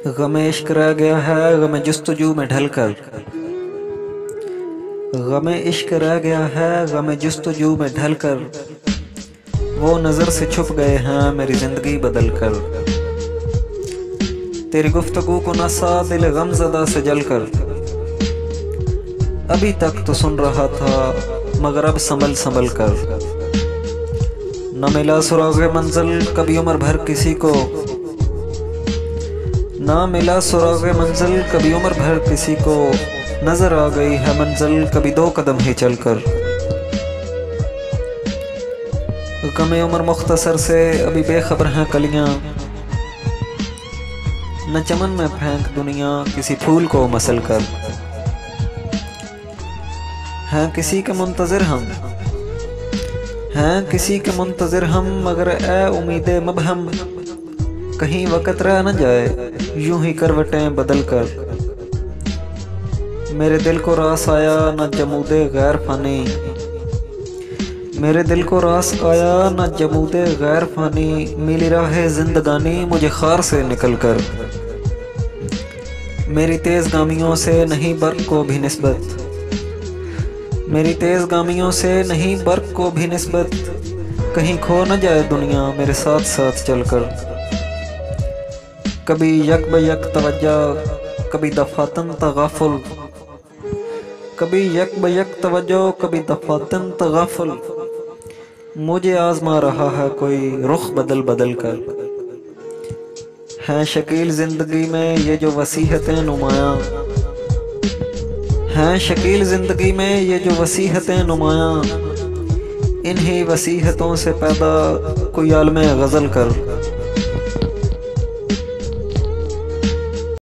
गमे इश्क रह गया है गमे जुस्तजू में ढलकर, गमे इश्क रह गया है गमे जुस्तजू में ढलकर, वो नज़र से छुप गए हैं मेरी ज़िंदगी बदल कर। तेरी गुफ्तगू को नसा दिल गमज़दा से जल कर, अभी तक तो सुन रहा था मगर अब संभल संभल कर। न मिला सुराग़ मंजिल कभी उम्र भर किसी को, ना मिला सुराग़ मंजिल कभी उम्र भर किसी को, नज़र आ गई है मंजिल कभी 2 कदम ही चलकर। गमे उम्र मुख्तसर से अभी बेखबर हैं कलियां, न चमन में फेंक दुनिया किसी फूल को मसल कर। हैं किसी के मुंतज़िर हम, हैं किसी के मुंतज़िर हम, मगर ए उम्मीदे मबहम, कहीं वक़्त रह न जाए यूं ही करवटें बदल कर। मेरे दिल को रास आया न जमूदे गैर फ़ानी, मेरे दिल को रास आया न जमूदे गैर फ़ानी, मिली राह ज़िंदगानी मुझे खार से निकल कर। मेरी तेज़ गामियों से नहीं बर्क़ को भी निस्बत, मेरी तेज़ गामियों से नहीं बर्क़ को भी निस्बत, कहीं खो न जाए दुनिया मेरे साथ साथ चलकर। कभी यक ब यक तवज्जो कभी दफ़ातन तग़ाफ़ुल, कभी यक ब यक तवज्जो कभी दफ़ातन तग़ाफ़ुल, मुझे आज़मा रहा है कोई रुख बदल बदल कर। हैं शकील ज़िंदगी में ये जो वसीहतें नुमायाँ, हैं शकील ज़िंदगी में ये जो वसीहतें नुमायाँ, इन्हीं वसीहतों से पैदा कोई आलम गज़ल कर।